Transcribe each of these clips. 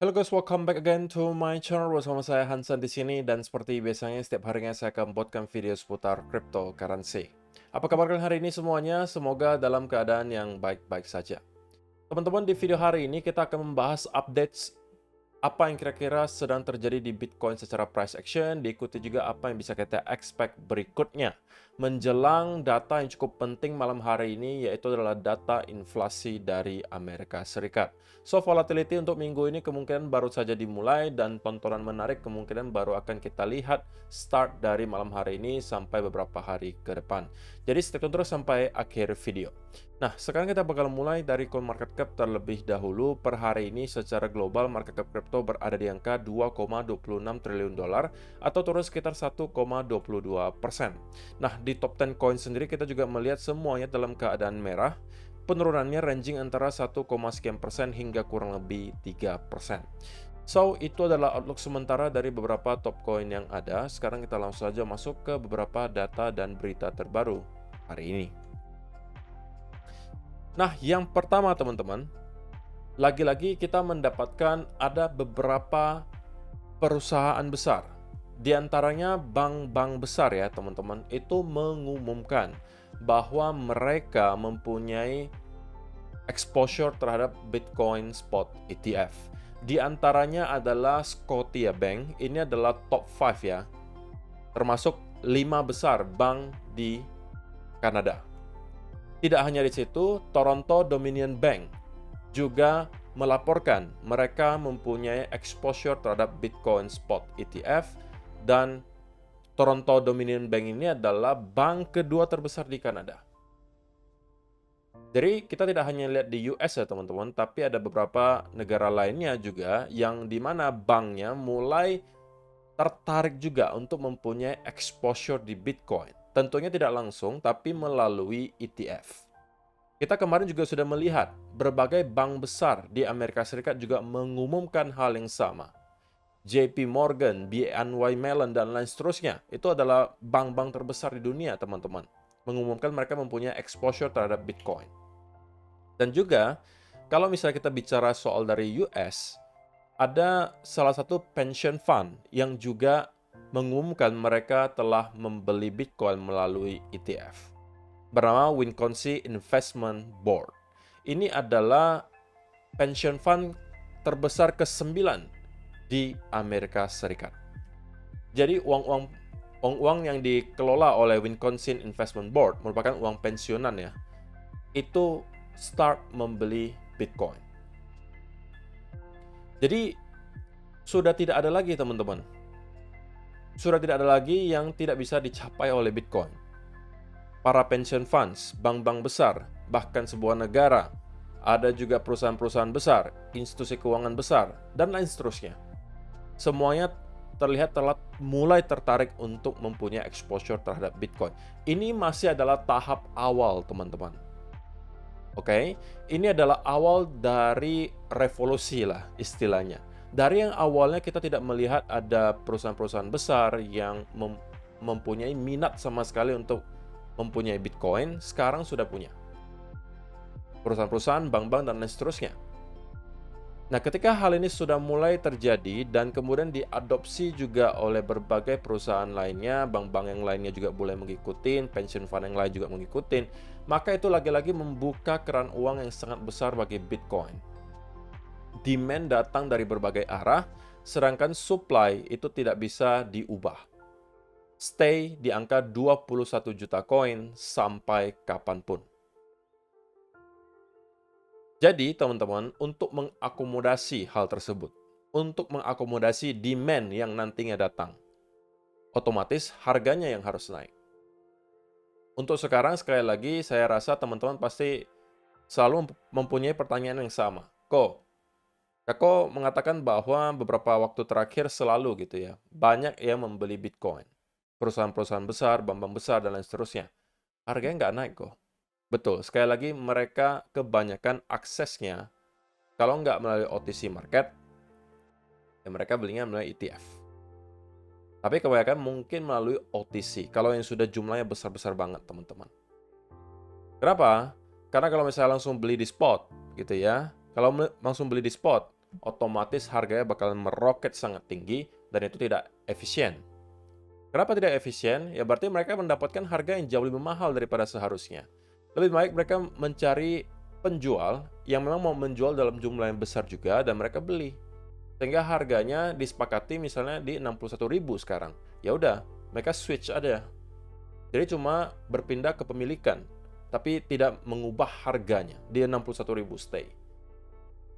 Halo guys, welcome back again to my channel. Bersama saya Hansan di sini dan seperti biasanya setiap harinya saya akan buatkan video seputar cryptocurrency. Apa kabar kalian hari ini semuanya? Semoga dalam keadaan yang baik-baik saja. Teman-teman, di video hari ini kita akan membahas updates apa yang kira-kira sedang terjadi di Bitcoin secara price action, diikuti juga apa yang bisa kita expect berikutnya. Menjelang data yang cukup penting malam hari ini, yaitu adalah data inflasi dari Amerika Serikat. So, volatility untuk minggu ini kemungkinan baru saja dimulai dan tontonan menarik kemungkinan baru akan kita lihat start dari malam hari ini sampai beberapa hari ke depan. Jadi stay tune terus sampai akhir video. Nah, sekarang kita bakal mulai dari CoinMarketCap terlebih dahulu. Per hari ini secara global market cap crypto berada di angka 2,26 triliun dolar atau turun sekitar 1,22%. Nah, di top 10 coin sendiri kita juga melihat semuanya dalam keadaan merah. Penurunannya ranging antara 1, sekian persen hingga kurang lebih 3%. So, itu adalah outlook sementara dari beberapa top coin yang ada. Sekarang kita langsung saja masuk ke beberapa data dan berita terbaru hari ini. Nah, yang pertama teman-teman, lagi-lagi kita mendapatkan ada beberapa perusahaan besar. Di antaranya bank-bank besar ya teman-teman, itu mengumumkan bahwa mereka mempunyai exposure terhadap Bitcoin Spot ETF. Di antaranya adalah Scotiabank, ini adalah top 5 ya, termasuk 5 besar bank di Kanada. Tidak hanya di situ, Toronto Dominion Bank juga melaporkan mereka mempunyai exposure terhadap Bitcoin Spot ETF dan Toronto Dominion Bank ini adalah bank kedua terbesar di Kanada. Jadi kita tidak hanya lihat di US ya teman-teman, tapi ada beberapa negara lainnya juga yang dimana banknya mulai tertarik juga untuk mempunyai exposure di Bitcoin. Tentunya tidak langsung, tapi melalui ETF. Kita kemarin juga sudah melihat berbagai bank besar di Amerika Serikat juga mengumumkan hal yang sama. JP Morgan, BNY Mellon, dan lain seterusnya. Itu adalah bank-bank terbesar di dunia, teman-teman. Mengumumkan mereka mempunyai exposure terhadap Bitcoin. Dan juga, kalau misalnya kita bicara soal dari US, ada salah satu pension fund yang juga mengumumkan mereka telah membeli Bitcoin melalui ETF. Bernama Wisconsin Investment Board. Ini adalah pension fund terbesar ke-9 di Amerika Serikat. Jadi uang-uang yang dikelola oleh Wisconsin Investment Board merupakan uang pensiunan ya. Itu start membeli Bitcoin. Jadi sudah tidak ada lagi teman-teman. Sudah tidak ada lagi yang tidak bisa dicapai oleh Bitcoin. Para pension funds, bank-bank besar, bahkan sebuah negara, ada juga perusahaan-perusahaan besar, institusi keuangan besar, dan lain seterusnya. Semuanya terlihat telah mulai tertarik untuk mempunyai exposure terhadap Bitcoin. Ini masih adalah tahap awal, teman-teman. Oke, ini adalah awal dari revolusi lah istilahnya. Dari yang awalnya kita tidak melihat ada perusahaan-perusahaan besar yang mempunyai minat sama sekali untuk mempunyai Bitcoin, sekarang sudah punya. Perusahaan-perusahaan, bank-bank, dan lain seterusnya. Nah, ketika hal ini sudah mulai terjadi dan kemudian diadopsi juga oleh berbagai perusahaan lainnya, bank-bank yang lainnya juga boleh mengikuti, pension fund yang lain juga mengikuti, maka itu lagi-lagi membuka keran uang yang sangat besar bagi Bitcoin. Demand datang dari berbagai arah, sedangkan supply itu tidak bisa diubah. Stay di angka 21 juta koin sampai kapanpun. Jadi, teman-teman, untuk mengakomodasi hal tersebut, untuk mengakomodasi demand yang nantinya datang, otomatis harganya yang harus naik. Untuk sekarang, sekali lagi, saya rasa teman-teman pasti selalu mempunyai pertanyaan yang sama. Kako mengatakan bahwa beberapa waktu terakhir selalu gitu ya, banyak yang membeli Bitcoin. Perusahaan-perusahaan besar, bank-bank besar, dan lain seterusnya. Harganya nggak naik kok. Betul, sekali lagi mereka kebanyakan aksesnya, kalau nggak melalui OTC market, ya mereka belinya melalui ETF. Tapi kebanyakan mungkin melalui OTC, kalau yang sudah jumlahnya besar-besar banget, teman-teman. Kenapa? Karena kalau misalnya langsung beli di spot, gitu ya, kalau langsung beli di spot, otomatis harganya bakalan meroket sangat tinggi dan itu tidak efisien. Kenapa tidak efisien? Ya berarti mereka mendapatkan harga yang jauh lebih mahal daripada seharusnya. Lebih baik mereka mencari penjual yang memang mau menjual dalam jumlah yang besar juga dan mereka beli. Sehingga harganya disepakati misalnya di 61.000 sekarang. Ya udah, mereka switch aja. Jadi cuma berpindah kepemilikan, tapi tidak mengubah harganya. Di 61.000 stay.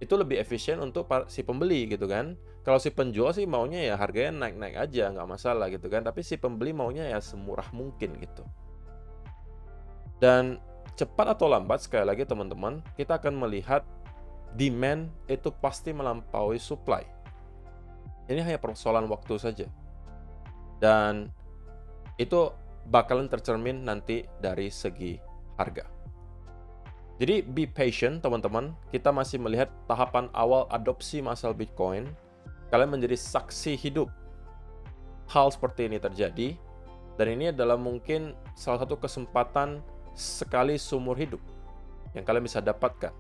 Itu lebih efisien untuk si pembeli gitu kan. Kalau si penjual sih maunya ya harganya naik-naik aja, nggak masalah gitu kan. Tapi si pembeli maunya ya semurah mungkin gitu. Dan cepat atau lambat, sekali lagi teman-teman, kita akan melihat demand itu pasti melampaui supply. Ini hanya persoalan waktu saja. Dan itu bakalan tercermin nanti dari segi harga. Jadi be patient teman-teman, kita masih melihat tahapan awal adopsi massal Bitcoin. Kalian menjadi saksi hidup hal seperti ini terjadi, dan ini adalah mungkin salah satu kesempatan sekali seumur hidup yang kalian bisa dapatkan,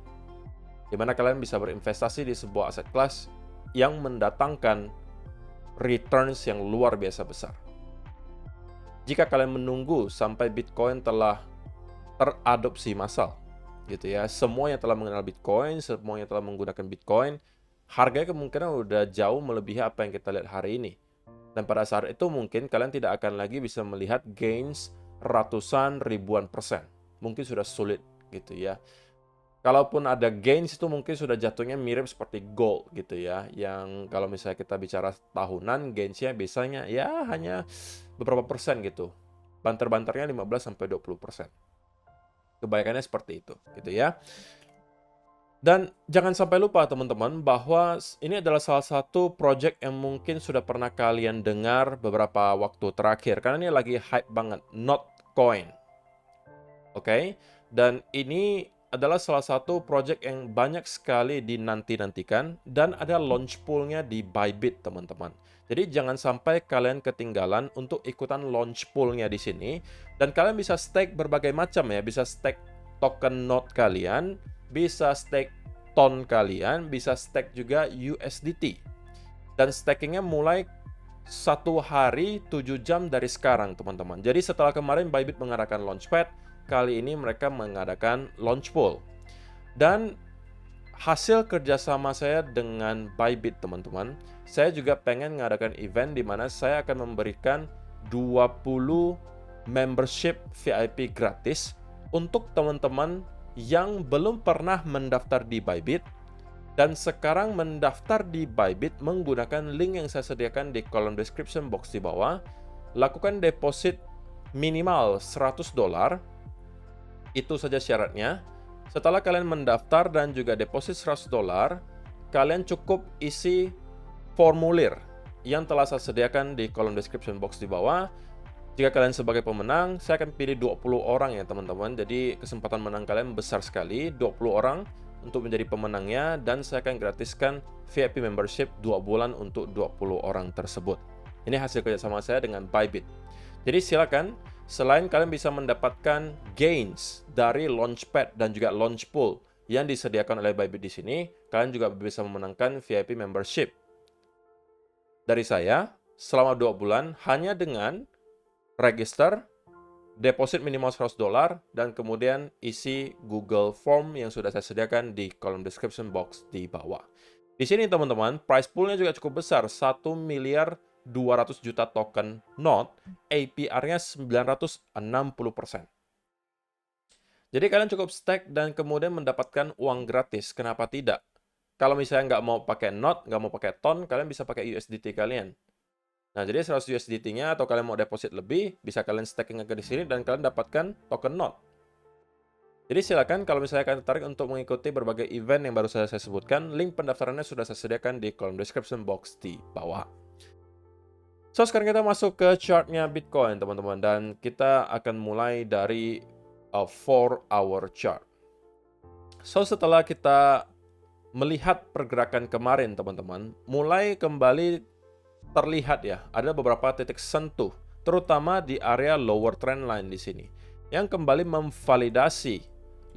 di mana kalian bisa berinvestasi di sebuah aset kelas yang mendatangkan returns yang luar biasa besar. Jika kalian menunggu sampai Bitcoin telah teradopsi massal, gitu ya, semua yang telah mengenal Bitcoin, semua yang telah menggunakan Bitcoin, harganya kemungkinan udah jauh melebihi apa yang kita lihat hari ini. Dan pada saat itu mungkin kalian tidak akan lagi bisa melihat gains ratusan ribuan persen. Mungkin sudah sulit gitu ya. Kalaupun ada gains itu mungkin sudah jatuhnya mirip seperti gold gitu ya. Yang kalau misalnya kita bicara tahunan, gainsnya biasanya ya hanya beberapa persen gitu. Banter-banternya 15-20%. Kebanyakannya seperti itu gitu ya. Dan jangan sampai lupa teman-teman bahwa ini adalah salah satu project yang mungkin sudah pernah kalian dengar beberapa waktu terakhir. Karena ini lagi hype banget, Notcoin. Oke? Dan ini adalah salah satu project yang banyak sekali dinanti-nantikan dan ada launch pool-nya di Bybit teman-teman. Jadi jangan sampai kalian ketinggalan untuk ikutan launch pool-nya di sini. Dan kalian bisa stake berbagai macam ya, bisa stake token Not kalian, bisa stake TON kalian, bisa stake juga USDT. Dan stakingnya mulai 1 hari 7 jam dari sekarang, teman-teman. Jadi setelah kemarin Bybit mengadakan launchpad, kali ini mereka mengadakan launch pool. Dan hasil kerjasama saya dengan Bybit, teman-teman, saya juga pengen mengadakan event di mana saya akan memberikan 20 membership VIP gratis untuk teman-teman yang belum pernah mendaftar di Bybit dan sekarang mendaftar di Bybit menggunakan link yang saya sediakan di kolom description box di bawah. Lakukan deposit minimal $100. Itu saja syaratnya. Setelah kalian mendaftar dan juga deposit $100, kalian cukup isi formulir yang telah saya sediakan di kolom description box di bawah. Jika kalian sebagai pemenang, saya akan pilih 20 orang ya teman-teman. Jadi kesempatan menang kalian besar sekali, 20 orang untuk menjadi pemenangnya. Dan saya akan gratiskan VIP membership 2 bulan untuk 20 orang tersebut. Ini hasil kerjasama saya dengan Bybit. Jadi silakan, selain kalian bisa mendapatkan gains dari launchpad dan juga launch pool yang disediakan oleh Bybit di sini, kalian juga bisa memenangkan VIP membership dari saya selama 2 bulan hanya dengan register, deposit minimal $100, dan kemudian isi Google Form yang sudah saya sediakan di kolom description box di bawah. Di sini teman-teman, price poolnya juga cukup besar, 1.200.000.000 token NOT, APR-nya 960%. Jadi kalian cukup stake dan kemudian mendapatkan uang gratis, kenapa tidak? Kalau misalnya nggak mau pakai NOT, nggak mau pakai TON, kalian bisa pakai USDT kalian. Nah, jadi 100 USDT-nya atau kalian mau deposit lebih, bisa kalian staking ke di sini dan kalian dapatkan token NOT. Jadi silakan kalau misalnya kalian tertarik untuk mengikuti berbagai event yang baru saya sebutkan, link pendaftarannya sudah saya sediakan di kolom description box di bawah. So, sekarang kita masuk ke chartnya Bitcoin, teman-teman. Dan kita akan mulai dari 4-hour chart. So, setelah kita melihat pergerakan kemarin, teman-teman, mulai kembali terlihat ya, ada beberapa titik sentuh, terutama di area lower trend line di sini, yang kembali memvalidasi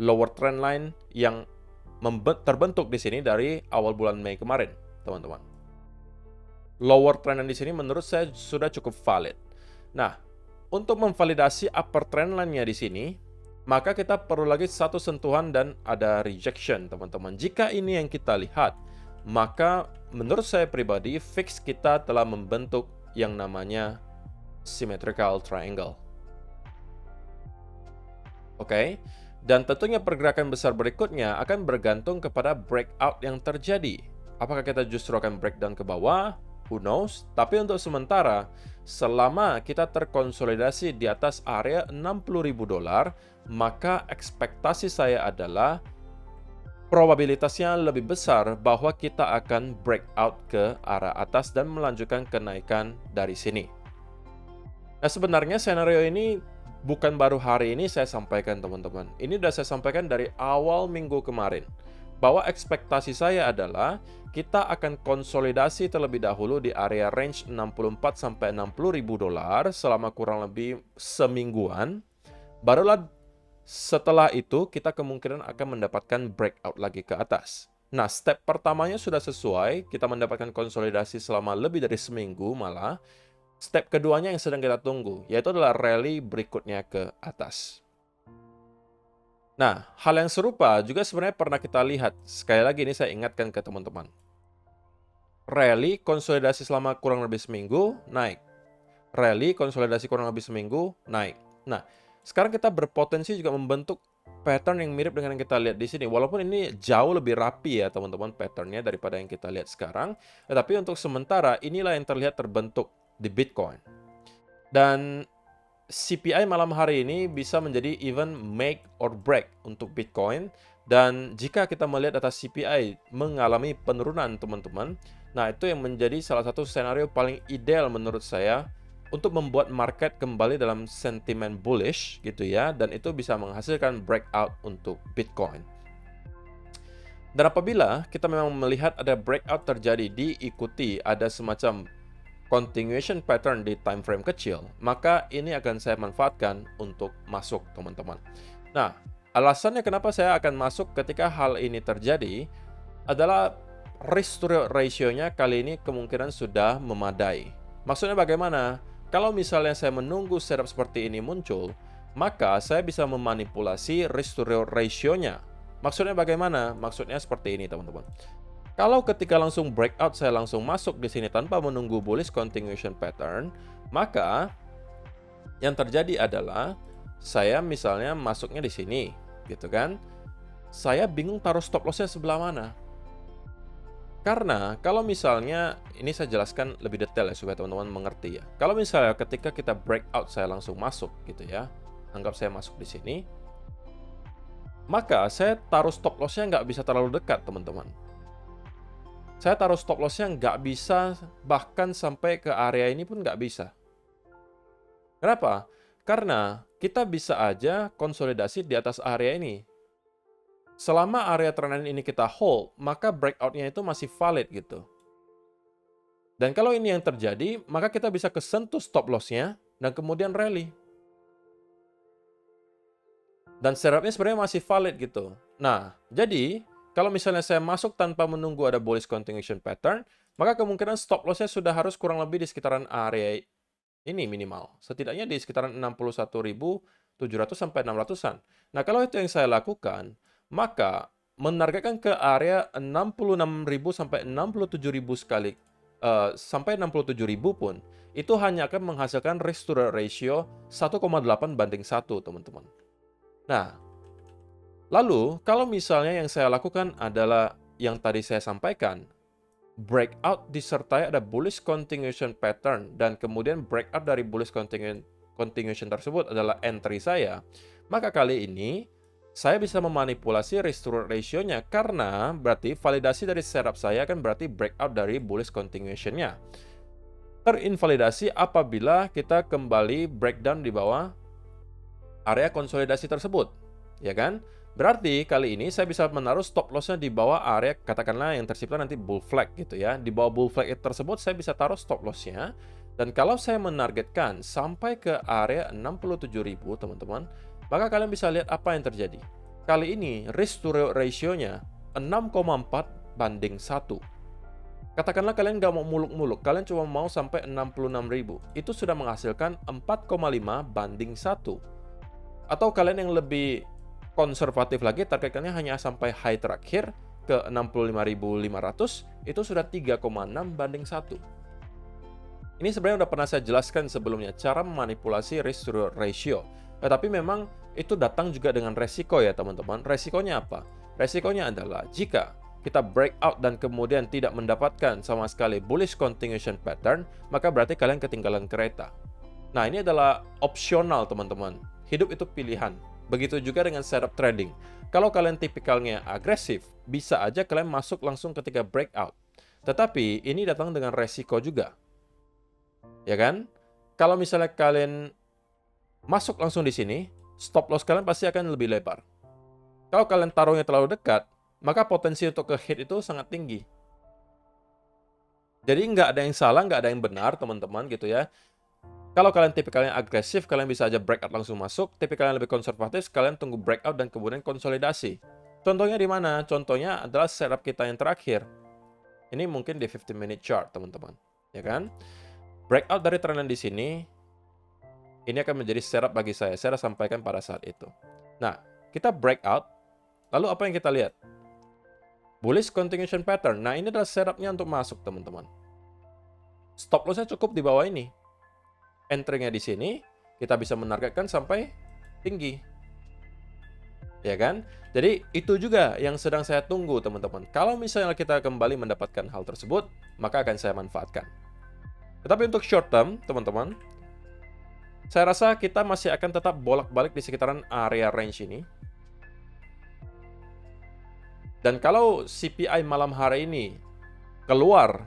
lower trend line yang terbentuk di sini dari awal bulan Mei kemarin, teman-teman. Lower trend di sini menurut saya sudah cukup valid. Nah, untuk memvalidasi upper trend line-nya di sini, maka kita perlu lagi satu sentuhan dan ada rejection, teman-teman. Jika ini yang kita lihat, maka menurut saya pribadi, fix kita telah membentuk yang namanya symmetrical triangle. Oke, dan tentunya pergerakan besar berikutnya akan bergantung kepada breakout yang terjadi. Apakah kita justru akan breakdown ke bawah? Who knows? Tapi untuk sementara, selama kita terkonsolidasi di atas area $60.000, maka ekspektasi saya adalah probabilitasnya lebih besar bahwa kita akan breakout ke arah atas dan melanjutkan kenaikan dari sini. Nah, sebenarnya skenario ini bukan baru hari ini saya sampaikan, teman-teman. Ini sudah saya sampaikan dari awal minggu kemarin. Bahwa ekspektasi saya adalah kita akan konsolidasi terlebih dahulu di area range 64 sampai 60 ribu dolar selama kurang lebih semingguan. Barulah setelah itu kita kemungkinan akan mendapatkan breakout lagi ke atas. Nah, step pertamanya sudah sesuai, kita mendapatkan konsolidasi selama lebih dari seminggu malah. Step keduanya yang sedang kita tunggu, yaitu adalah rally berikutnya ke atas. Nah, hal yang serupa juga sebenarnya pernah kita lihat. Sekali lagi ini saya ingatkan ke teman-teman. Rally konsolidasi selama kurang lebih seminggu, naik. Rally konsolidasi kurang lebih seminggu, naik. Nah, sekarang kita berpotensi juga membentuk pattern yang mirip dengan yang kita lihat di sini. Walaupun ini jauh lebih rapi ya teman-teman patternnya daripada yang kita lihat sekarang. Tetapi untuk sementara inilah yang terlihat terbentuk di Bitcoin. Dan CPI malam hari ini bisa menjadi even make or break untuk Bitcoin. Dan jika kita melihat data CPI mengalami penurunan, teman-teman, nah itu yang menjadi salah satu skenario paling ideal menurut saya untuk membuat market kembali dalam sentimen bullish gitu ya, dan itu bisa menghasilkan breakout untuk Bitcoin. Dan apabila kita memang melihat ada breakout terjadi diikuti ada semacam continuation pattern di time frame kecil, maka ini akan saya manfaatkan untuk masuk, teman-teman. Nah, alasannya kenapa saya akan masuk ketika hal ini terjadi adalah risk to reward ratio-nya kali ini kemungkinan sudah memadai. Maksudnya bagaimana? Kalau misalnya saya menunggu setup seperti ini muncul, maka saya bisa memanipulasi risk to reward ratio-nya. Maksudnya bagaimana? Maksudnya seperti ini, teman-teman. Kalau ketika langsung breakout saya langsung masuk di sini tanpa menunggu bullish continuation pattern, maka yang terjadi adalah saya misalnya masuknya di sini, gitu kan? Saya bingung taruh stop loss-nya sebelah mana. Karena kalau misalnya, ini saya jelaskan lebih detail ya supaya teman-teman mengerti ya. Kalau misalnya ketika kita breakout saya langsung masuk gitu ya, anggap saya masuk di sini, maka saya taruh stop loss-nya nggak bisa terlalu dekat, teman-teman. Saya taruh stop loss-nya nggak bisa, bahkan sampai ke area ini pun nggak bisa. Kenapa? Karena kita bisa aja konsolidasi di atas area ini. Selama area trend ini kita hold, maka breakout-nya itu masih valid gitu. Dan kalau ini yang terjadi, maka kita bisa kesentuh stop loss-nya dan kemudian rally. Dan setup-nya sebenarnya masih valid gitu. Nah, jadi kalau misalnya saya masuk tanpa menunggu ada bullish continuation pattern, maka kemungkinan stop loss-nya sudah harus kurang lebih di sekitaran area ini minimal. Setidaknya di sekitaran 61.700 sampai 600-an. Nah, kalau itu yang saya lakukan, maka menargetkan ke area 66.000 sampai 67.000 sekali, sampai 67.000 pun, itu hanya akan menghasilkan risk to reward ratio 1,8 banding 1, teman-teman. Nah, lalu, kalau misalnya yang saya lakukan adalah yang tadi saya sampaikan, breakout disertai ada bullish continuation pattern, dan kemudian breakout dari bullish continuation tersebut adalah entry saya, maka kali ini saya bisa memanipulasi risk to reward ratio-nya, karena berarti validasi dari setup saya kan berarti breakout dari bullish continuation-nya. Terinvalidasi apabila kita kembali breakdown di bawah area konsolidasi tersebut, ya kan? Berarti kali ini saya bisa menaruh stop loss-nya di bawah area, katakanlah yang tercipta nanti bull flag gitu ya. Di bawah bull flag tersebut saya bisa taruh stop loss-nya. Dan kalau saya menargetkan sampai ke area 67.000, teman-teman, maka kalian bisa lihat apa yang terjadi. Kali ini risk to reward ratio-nya 6,4:1. Katakanlah kalian nggak mau muluk-muluk, kalian cuma mau sampai 66.000. Itu sudah menghasilkan 4,5:1. Atau kalian yang lebih konservatif lagi, targetnya hanya sampai high terakhir ke 65.500, itu sudah 3,6:1. Ini sebenarnya udah pernah saya jelaskan sebelumnya, cara memanipulasi risk to ratio. Tetapi memang itu datang juga dengan resiko ya teman-teman. Resikonya apa? Resikonya adalah jika kita breakout dan kemudian tidak mendapatkan sama sekali bullish continuation pattern, maka berarti kalian ketinggalan kereta. Nah, ini adalah opsional teman-teman. Hidup itu pilihan. Begitu juga dengan setup trading. Kalau kalian tipikalnya agresif, bisa aja kalian masuk langsung ketika breakout. Tetapi ini datang dengan resiko juga. Ya kan? Kalau misalnya kalian masuk langsung di sini, stop loss kalian pasti akan lebih lebar. Kalau kalian taruhnya terlalu dekat, maka potensi untuk ke hit itu sangat tinggi. Jadi nggak ada yang salah, nggak ada yang benar teman-teman gitu ya. Kalau kalian tipikalnya agresif, kalian bisa aja breakout langsung masuk. Tipikalnya lebih konservatif, kalian tunggu breakout dan kemudian konsolidasi. Contohnya di mana? Contohnya adalah setup kita yang terakhir. Ini mungkin di 15-minute chart, teman-teman. Ya kan? Breakout dari trend di sini, ini akan menjadi setup bagi saya. Saya sampaikan pada saat itu. Nah, kita breakout, lalu apa yang kita lihat? Bullish continuation pattern. Nah, ini adalah setupnya untuk masuk, teman-teman. Stop loss-nya cukup di bawah ini. Entry-nya di sini, kita bisa menargetkan sampai tinggi. Ya kan? Jadi, itu juga yang sedang saya tunggu, teman-teman. Kalau misalnya kita kembali mendapatkan hal tersebut, maka akan saya manfaatkan. Tetapi untuk short term, teman-teman, saya rasa kita masih akan tetap bolak-balik di sekitaran area range ini. Dan kalau CPI malam hari ini keluar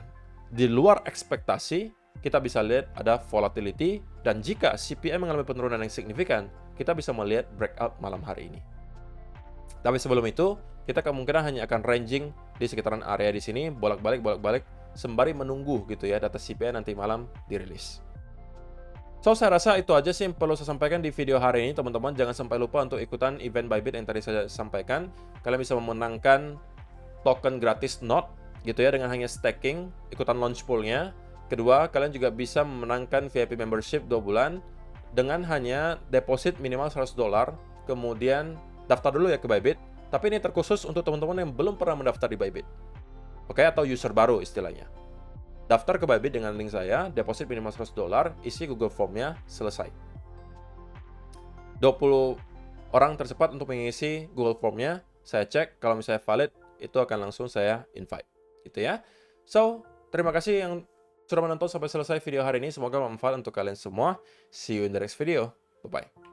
di luar ekspektasi, kita bisa lihat ada volatility, dan jika CPI mengalami penurunan yang signifikan, kita bisa melihat breakout malam hari ini. Tapi sebelum itu, kita kemungkinan hanya akan ranging di sekitaran area di sini, bolak-balik, sembari menunggu gitu ya, data CPI nanti malam dirilis. So, saya rasa itu aja sih yang perlu saya sampaikan di video hari ini, teman-teman. Jangan sampai lupa untuk ikutan event Bybit yang tadi saya sampaikan. Kalian bisa memenangkan token gratis NOT gitu ya, dengan hanya staking, ikutan launch pool-nya. Kedua, kalian juga bisa memenangkan VIP membership 2 bulan dengan hanya deposit minimal $100, kemudian daftar dulu ya ke Bybit. Tapi ini terkhusus untuk teman-teman yang belum pernah mendaftar di Bybit. Oke, atau user baru istilahnya. Daftar ke Bybit dengan link saya, deposit minimal $100, isi Google Form-nya, selesai. 20 orang tercepat untuk mengisi Google Form-nya, saya cek, kalau misalnya valid, itu akan langsung saya invite. Gitu ya. So, terima kasih yang sudah menonton sampai selesai video hari ini. Semoga bermanfaat untuk kalian semua. See you in the next video. Bye-bye.